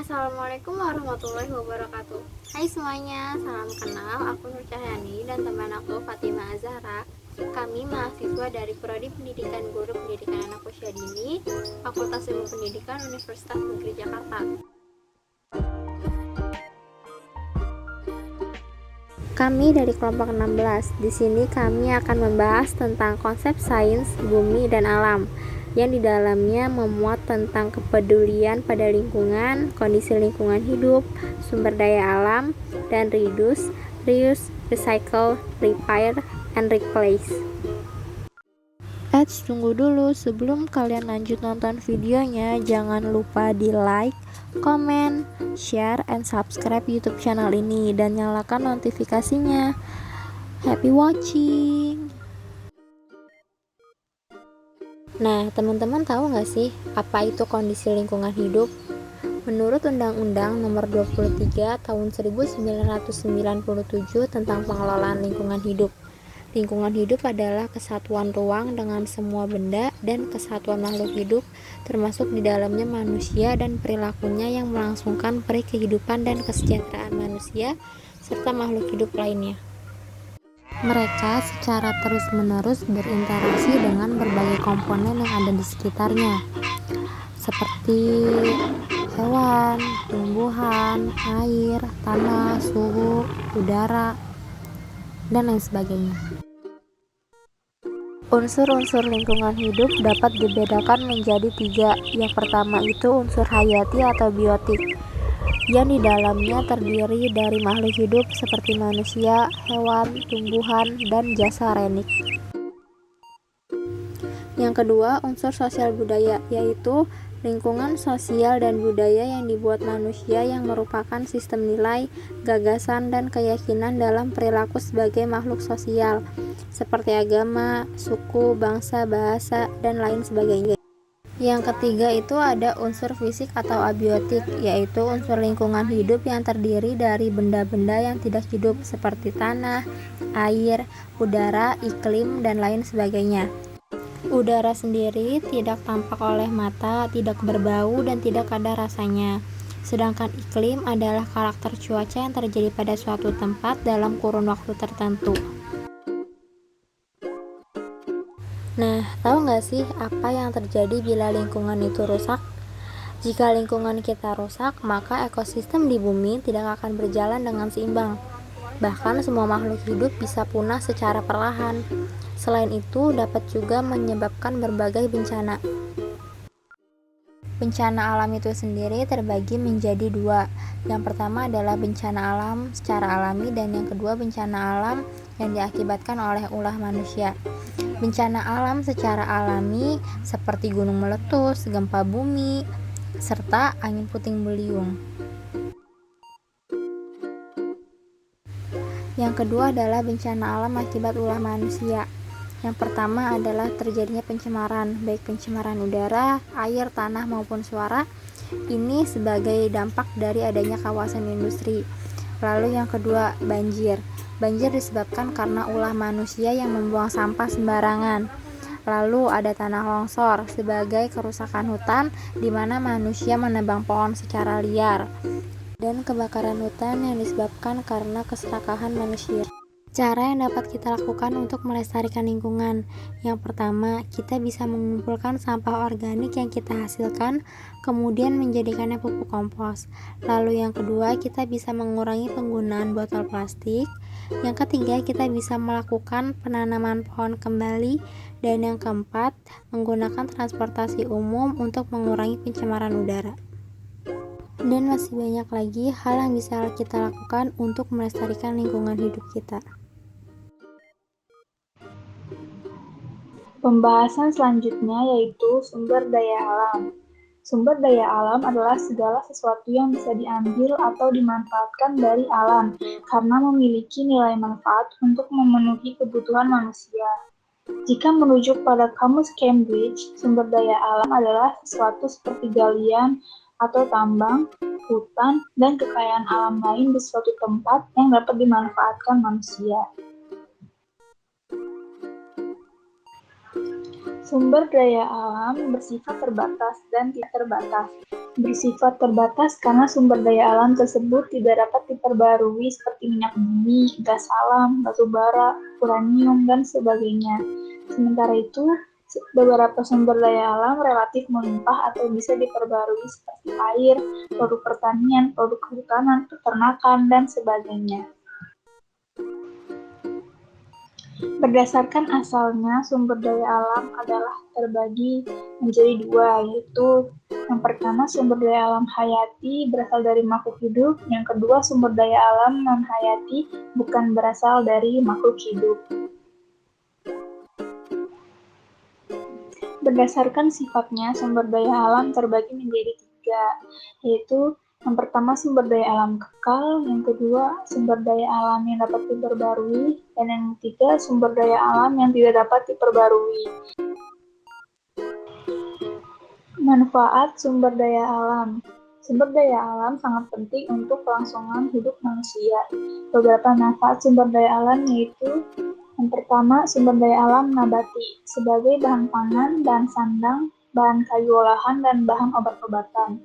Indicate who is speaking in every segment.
Speaker 1: Assalamualaikum warahmatullahi wabarakatuh. Hai semuanya, salam kenal. Aku Nur Cahyani dan teman aku Fatima Azhara. Kami mahasiswa dari Prodi Pendidikan Guru Pendidikan Anak Usia Dini, Fakultas Ilmu Pendidikan Universitas Negeri Jakarta. Kami dari kelompok 16. Di sini kami akan membahas tentang konsep sains, bumi, dan alam, yang di dalamnya memuat tentang kepedulian pada lingkungan, kondisi lingkungan hidup, sumber daya alam, dan reduce, reuse, recycle, repair, and replace. Tunggu dulu, sebelum kalian lanjut nonton videonya, jangan lupa di like, komen, share, and subscribe YouTube channel ini dan nyalakan notifikasinya. Happy watching! Nah, teman-teman tahu nggak sih apa itu kondisi lingkungan hidup? Menurut Undang-Undang Nomor 23 Tahun 1997 tentang Pengelolaan Lingkungan Hidup, lingkungan hidup adalah kesatuan ruang dengan semua benda dan kesatuan makhluk hidup, termasuk di dalamnya manusia dan perilakunya yang melangsungkan peri kehidupan dan kesejahteraan manusia serta makhluk hidup lainnya. Mereka secara terus-menerus berinteraksi dengan berbagai komponen yang ada di sekitarnya, seperti hewan, tumbuhan, air, tanah, suhu, udara, dan lain sebagainya. Unsur-unsur lingkungan hidup dapat dibedakan menjadi 3. Yang pertama itu unsur hayati atau biotik, yang di dalamnya terdiri dari makhluk hidup seperti manusia, hewan, tumbuhan, dan jasa renik. Yang kedua, unsur sosial budaya, yaitu lingkungan sosial dan budaya yang dibuat manusia yang merupakan sistem nilai, gagasan, dan keyakinan dalam perilaku sebagai makhluk sosial, seperti agama, suku, bangsa, bahasa, dan lain sebagainya. Yang ketiga itu ada unsur fisik atau abiotik, yaitu unsur lingkungan hidup yang terdiri dari benda-benda yang tidak hidup seperti tanah, air, udara, iklim, dan lain sebagainya. Udara sendiri tidak tampak oleh mata, tidak berbau, dan tidak ada rasanya. Sedangkan iklim adalah karakter cuaca yang terjadi pada suatu tempat dalam kurun waktu tertentu. Nah, tahu nggak sih apa yang terjadi bila lingkungan itu rusak? Jika lingkungan kita rusak, maka ekosistem di bumi tidak akan berjalan dengan seimbang. Bahkan semua makhluk hidup bisa punah secara perlahan. Selain itu, dapat juga menyebabkan berbagai bencana. Bencana alam itu sendiri terbagi menjadi 2. Yang pertama adalah bencana alam secara alami, dan yang kedua bencana alam yang diakibatkan oleh ulah manusia. Bencana alam secara alami seperti gunung meletus, gempa bumi, serta angin puting beliung. Yang kedua adalah bencana alam akibat ulah manusia. Yang pertama adalah terjadinya pencemaran, baik pencemaran udara, air, tanah, maupun suara. Ini sebagai dampak dari adanya kawasan industri. Lalu yang kedua, banjir. Banjir disebabkan karena ulah manusia yang membuang sampah sembarangan. Lalu ada tanah longsor sebagai kerusakan hutan di mana manusia menebang pohon secara liar. Dan kebakaran hutan yang disebabkan karena keserakahan manusia. Cara yang dapat kita lakukan untuk melestarikan lingkungan. Yang pertama, kita bisa mengumpulkan sampah organik yang kita hasilkan, kemudian menjadikannya pupuk kompos. Lalu yang kedua, kita bisa mengurangi penggunaan botol plastik. Yang ketiga, kita bisa melakukan penanaman pohon kembali. Dan yang keempat, menggunakan transportasi umum untuk mengurangi pencemaran udara. Dan masih banyak lagi hal yang bisa kita lakukan untuk melestarikan lingkungan hidup kita.
Speaker 2: Pembahasan selanjutnya yaitu sumber daya alam. Sumber daya alam adalah segala sesuatu yang bisa diambil atau dimanfaatkan dari alam karena memiliki nilai manfaat untuk memenuhi kebutuhan manusia. Jika merujuk pada Kamus Cambridge, sumber daya alam adalah sesuatu seperti galian atau tambang, hutan, dan kekayaan alam lain di suatu tempat yang dapat dimanfaatkan manusia. Sumber daya alam bersifat terbatas dan tidak terbatas. bersifat terbatas karena sumber daya alam tersebut tidak dapat diperbarui seperti minyak bumi, gas alam, batu bara, uranium, dan sebagainya. Sementara itu, beberapa sumber daya alam relatif melimpah atau bisa diperbarui seperti air, produk pertanian, produk kehutanan, peternakan, dan sebagainya. Berdasarkan asalnya, sumber daya alam adalah terbagi menjadi dua, yaitu yang pertama sumber daya alam hayati berasal dari makhluk hidup, yang kedua sumber daya alam non-hayati bukan berasal dari makhluk hidup. Berdasarkan sifatnya, sumber daya alam terbagi menjadi tiga, yaitu yang pertama sumber daya alam kekal, yang kedua sumber daya alam yang dapat diperbarui, dan yang ketiga sumber daya alam yang tidak dapat diperbarui. Manfaat sumber daya alam. Sumber daya alam sangat penting untuk kelangsungan hidup manusia. Beberapa manfaat sumber daya alam yaitu yang pertama, sumber daya alam nabati sebagai bahan pangan, bahan sandang, bahan kayu olahan, dan bahan obat-obatan.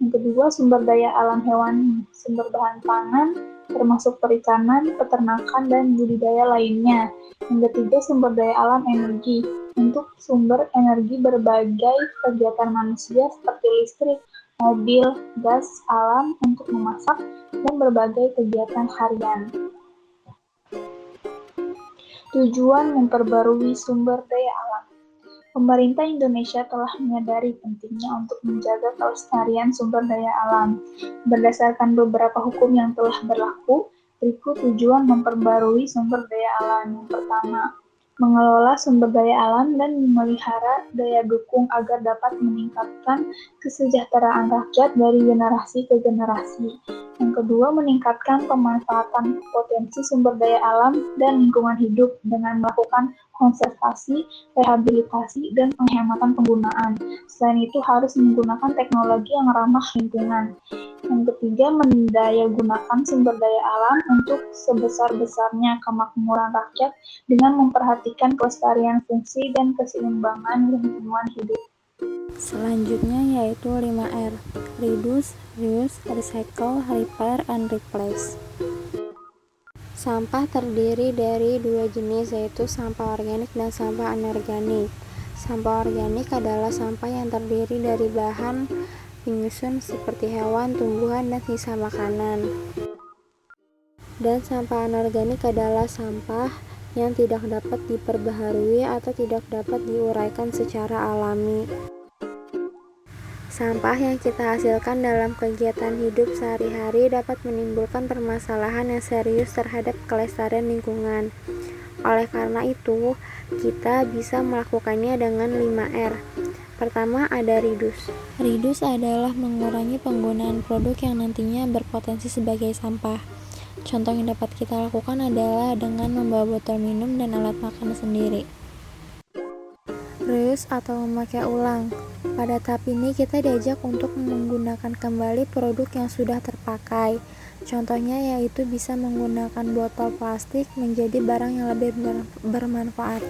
Speaker 2: Yang kedua, sumber daya alam hewani, sumber bahan pangan, termasuk perikanan, peternakan, dan budidaya lainnya. Yang ketiga, sumber daya alam energi, untuk sumber energi berbagai kegiatan manusia seperti listrik, mobil, gas alam untuk memasak, dan berbagai kegiatan harian. Tujuan memperbarui sumber daya alam. Pemerintah Indonesia telah menyadari pentingnya untuk menjaga kelestarian sumber daya alam. Berdasarkan beberapa hukum yang telah berlaku, berikut tujuan memperbarui sumber daya alam. Yang pertama, mengelola sumber daya alam dan memelihara daya dukung agar dapat meningkatkan kesejahteraan rakyat dari generasi ke generasi. Yang kedua, meningkatkan pemanfaatan potensi sumber daya alam dan lingkungan hidup dengan melakukan konservasi, rehabilitasi, dan penghematan penggunaan. Selain itu, harus menggunakan teknologi yang ramah lingkungan. Yang ketiga, mendayagunakan sumber daya alam untuk sebesar-besarnya kemakmuran rakyat dengan memperhatikan kelestarian fungsi dan keseimbangan lingkungan hidup.
Speaker 1: Selanjutnya yaitu 5R, reduce, reuse, recycle, repair, and replace. Sampah terdiri dari dua jenis, yaitu sampah organik dan sampah anorganik. Sampah organik adalah sampah yang terdiri dari bahan penyusun seperti hewan, tumbuhan, dan sisa makanan. Dan sampah anorganik adalah sampah yang tidak dapat diperbaharui atau tidak dapat diuraikan secara alami. Sampah yang kita hasilkan dalam kegiatan hidup sehari-hari dapat menimbulkan permasalahan yang serius terhadap kelestarian lingkungan. Oleh karena itu, kita bisa melakukannya dengan 5R. Pertama ada reduce. Reduce adalah mengurangi penggunaan produk yang nantinya berpotensi sebagai sampah. Contoh yang dapat kita lakukan adalah dengan membawa botol minum dan alat makan sendiri. Reuse atau memakai ulang. Pada tahap ini kita diajak untuk menggunakan kembali produk yang sudah terpakai. Contohnya yaitu bisa menggunakan botol plastik menjadi barang yang lebih bermanfaat.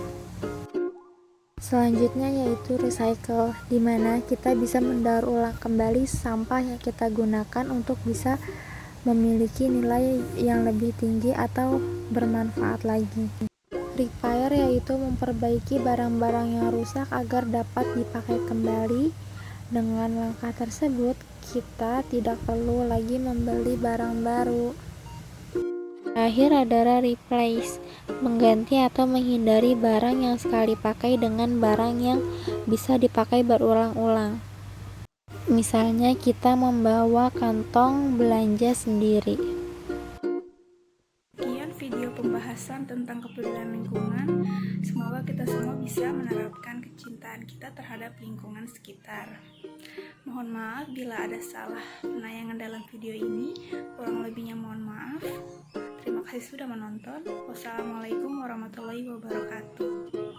Speaker 1: Selanjutnya yaitu recycle, di mana kita bisa mendaur ulang kembali sampah yang kita gunakan untuk bisa memiliki nilai yang lebih tinggi atau bermanfaat lagi. Repair yaitu memperbaiki barang-barang yang rusak agar dapat dipakai kembali. Dengan langkah tersebut, kita tidak perlu lagi membeli barang baru. Terakhir adalah replace, mengganti atau menghindari barang yang sekali pakai dengan barang yang bisa dipakai berulang-ulang. Misalnya kita membawa kantong belanja sendiri.
Speaker 3: Sekian video pembahasan tentang kepedulian lingkungan. Semoga kita semua bisa menerapkan kecintaan kita terhadap lingkungan sekitar. Mohon maaf bila ada salah penayangan dalam video ini. Kurang lebihnya mohon maaf. Terima kasih sudah menonton. Wassalamualaikum warahmatullahi wabarakatuh.